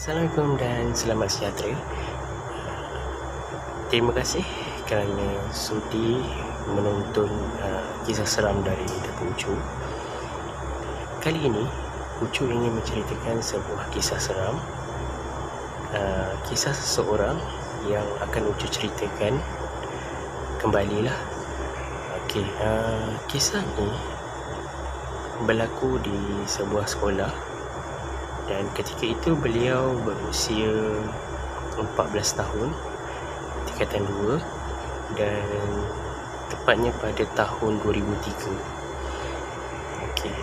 Assalamualaikum dan selamat sejahtera. Terima kasih kerana sudi menonton kisah seram dari Datuk Ucu. Kali ini Ucu ingin menceritakan sebuah kisah seram, kisah seseorang yang akan Ucu ceritakan kembalilah. Okey, kisah ni berlaku di sebuah sekolah. Dan ketika itu beliau berusia 14 tahun, tingkatan 2, dan tepatnya pada tahun 2003. Okey,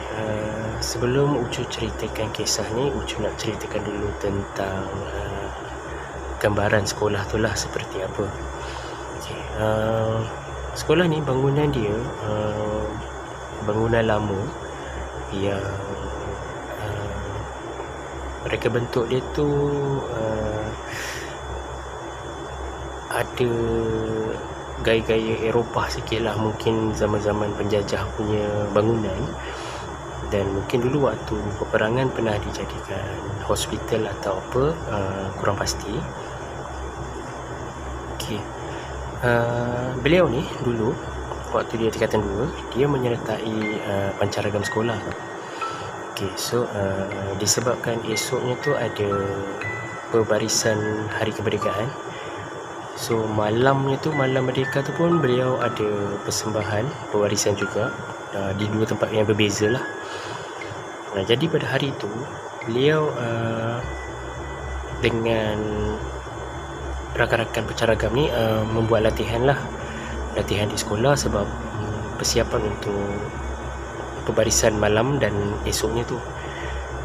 sebelum Ucu ceritakan kisah ni, Ucu nak ceritakan dulu tentang gambaran sekolah tu lah seperti apa. Okey, sekolah ni bangunan dia bangunan lama yang mereka bentuk dia tu ada gaya-gaya Eropah sikit lah, mungkin zaman-zaman penjajah punya bangunan, dan mungkin dulu waktu peperangan pernah dijadikan hospital atau apa, kurang pasti. Okay. Beliau ni dulu waktu dia tingkatan 2, dia menyertai pancaragam sekolah. Okay, so disebabkan esoknya tu ada pembarisan Hari Kemerdekaan, so malamnya tu, malam merdeka tu pun beliau ada persembahan pewarisan juga, di dua tempat yang berbeza lah. Jadi pada hari tu beliau dengan rakan-rakan pencaragam ni membuat latihan di sekolah sebab persiapan untuk pembarisan malam dan esoknya tu.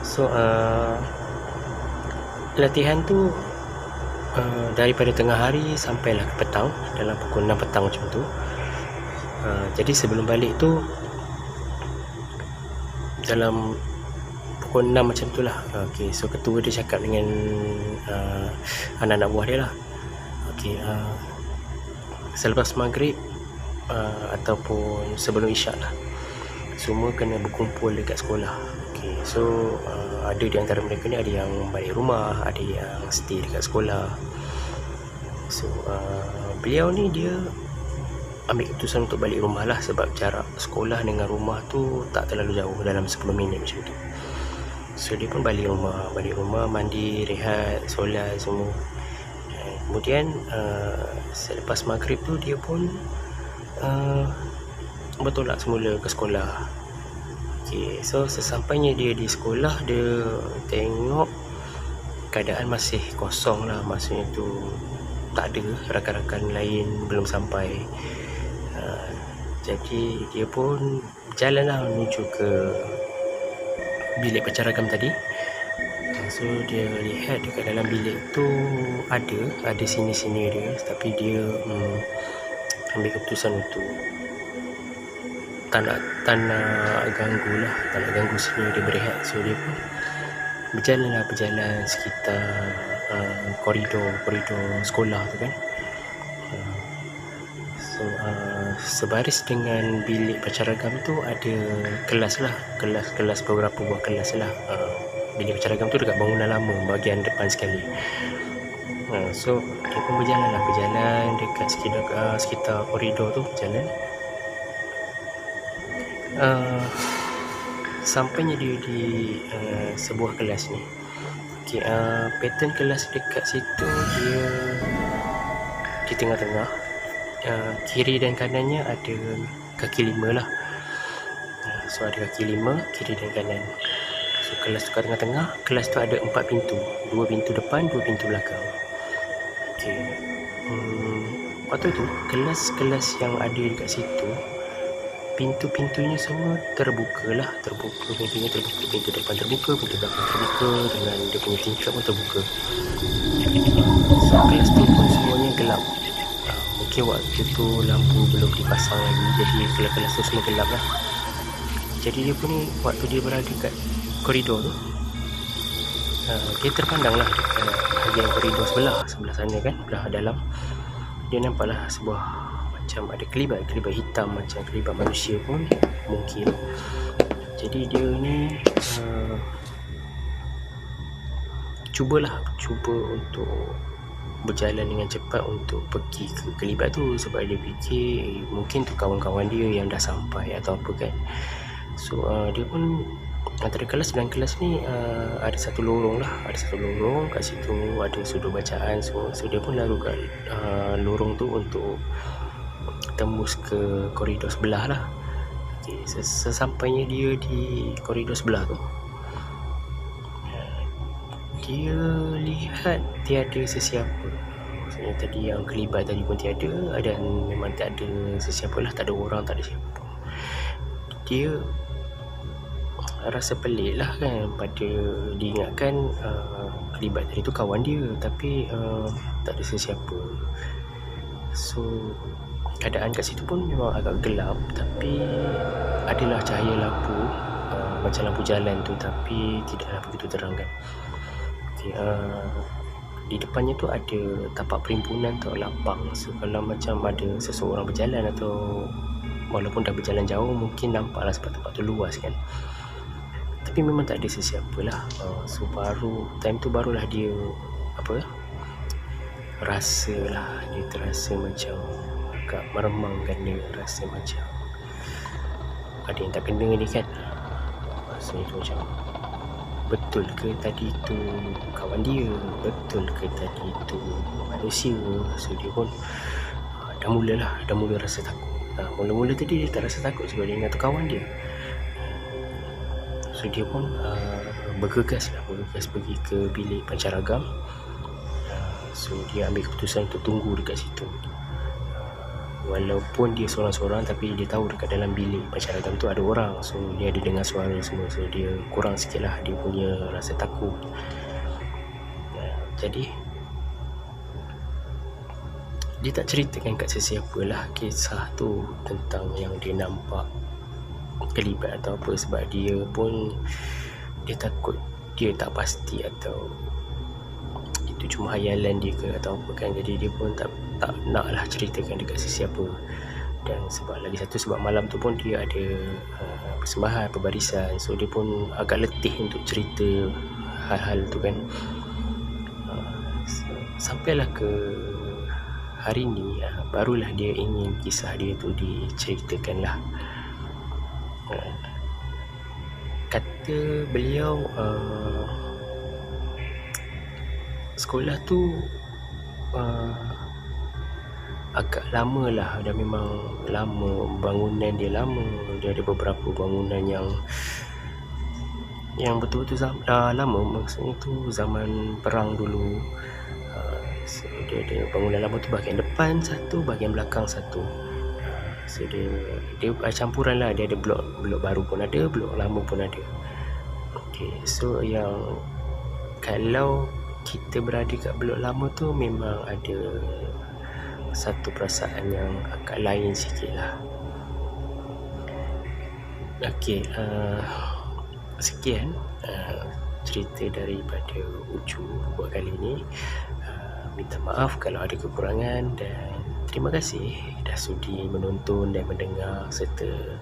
So latihan tu daripada tengah hari sampailah ke petang, dalam pukul 6 petang macam tu. Jadi sebelum balik tu dalam pukul 6 macam tu lah. Okay, so ketua dia cakap dengan anak-anak buah dia lah. Okay, selepas maghrib ataupun sebelum isyak lah, semua kena berkumpul dekat sekolah. Okay, so ada di antara mereka ni, ada yang balik rumah, ada yang stay dekat sekolah. So beliau ni dia ambil keputusan untuk balik rumah lah, sebab jarak sekolah dengan rumah tu tak terlalu jauh, dalam 10 minit macam tu. So dia pun balik rumah, mandi, rehat, solat semua. Kemudian selepas maghrib tu dia pun bertolak semula ke sekolah. Okay, so sesampainya dia di sekolah, dia tengok keadaan masih kosong lah, maksudnya tu tak ada rakan-rakan lain, belum sampai. Jadi dia pun berjalan lah menuju ke bilik pencaragam tadi. So dia lihat dekat dalam bilik tu ada sini-sini dia, tapi dia ambil keputusan untuk tak nak ganggu lah, tak nak ganggu sini dia berehat. So dia pun berjalan sekitar koridor sekolah tu kan. So sebaris dengan bilik pencaragam tu ada kelas lah, kelas beberapa buah kelas lah. Bilik pencaragam tu dekat bangunan lama, bahagian depan sekali. So dia pun berjalan dekat sekitar koridor tu, berjalan. Sampainya dia di sebuah kelas ni. Okay, pattern kelas dekat situ dia di tengah-tengah, kiri dan kanannya ada kaki 5 lah. So ada kaki 5 kiri dan kanan. So kelas tu kat tengah-tengah. Kelas tu ada 4 pintu, 2 pintu depan, 2 pintu belakang. Okay. Waktu tu kelas-kelas yang ada dekat situ, pintu-pintunya semua terbuka, pintunya terbuka, pintu depan terbuka, pintu belakang terbuka, dengan dia punya tingkap pun terbuka. So kelas tu pun semuanya gelap. Mungkin waktu tu lampu belum dipasang lagi, jadi kelas-kelas tu semua gelap lah. Jadi dia pun ni, waktu dia berada kat koridor tu, dia terpandang lah dekat bahagian koridor sebelah sana kan, belah dalam. Dia nampaklah sebuah macam ada kelibat hitam, macam kelibat manusia pun mungkin. Jadi dia ni cuba untuk berjalan dengan cepat untuk pergi ke kelibat tu, sebab dia fikir mungkin tu kawan-kawan dia yang dah sampai atau apa kan. So dia pun antara kelas dan kelas ni ada satu lorong kat situ, ada sudut bacaan semua. So dia pun lalu kat lorong tu untuk tembus ke koridor sebelah lah. Okay, sesampainya dia di koridor sebelah tu, dia lihat tiada sesiapa. Maksudnya tadi yang kelibat tadi pun tiada, dan memang tak ada sesiapa lah, tak ada orang, tak ada siapa. Dia rasa pelik lah kan, pada diingatkan kelibat tadi tu kawan dia, tapi tak ada sesiapa. So keadaan kat situ pun memang agak gelap, tapi adalah cahaya lampu, macam lampu jalan tu, tapi tidaklah begitu terang kan. Okay, di depannya tu ada tapak perimpunan atau lapang. So kalau macam ada seseorang berjalan, atau walaupun dah berjalan jauh, mungkin nampaklah sebab tempat tu luas kan, tapi memang tak ada sesiapa lah. So time tu barulah dia dia terasa macam agak meremangkan, dia rasa macam ada yang tak kena ni kan. Rasanya tu macam, betul ke tadi tu kawan dia, betul ke tadi tu manusia. So dia pun dah mula rasa takut. Mula-mula tadi dia tak rasa takut sebab dia ingat tu kawan dia. So dia pun bergegas pergi ke bilik pancaragam. So dia ambil keputusan untuk tunggu dekat situ. Walaupun dia seorang-seorang, tapi dia tahu dekat dalam bilik pancaragam tu ada orang. So dia ada dengar suara semua. So dia kurang sikit lah dia punya rasa takut. Jadi dia tak ceritakan kat sesiapa lah kisah tu tentang yang dia nampak kelibat atau apa, sebab dia takut, dia tak pasti atau itu cuma hayalan dia ke atau apa kan. Jadi dia pun tak nak lah ceritakan dekat sesiapa. Dan sebab malam tu pun dia ada persembahan, pembarisan. So dia pun agak letih untuk cerita hal-hal tu kan. Sampailah ke hari ni, barulah dia ingin kisah dia tu diceritakan lah. Kata beliau, sekolah tu agak lama lah, dah memang lama, bangunan dia lama. Dia ada beberapa bangunan yang betul-betul lama, maksudnya tu zaman perang dulu. So dia ada bangunan lama tu, bahagian depan satu, bahagian belakang satu. So dia campuran lah, dia ada blok baru pun ada, blok lama pun ada. Okay, so yang kalau kita berada kat blok lama tu memang ada satu perasaan yang agak lain sikit lah. Okay, sekian cerita daripada Ucu buat kali ini. Minta maaf kalau ada kekurangan, dan terima kasih dah sudi menonton dan mendengar serta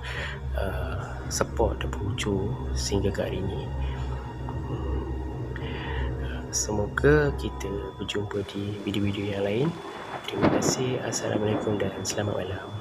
support Ucu sehingga ke hari ini. Semoga kita berjumpa di video-video yang lain. Terima kasih. Assalamualaikum dan selamat malam.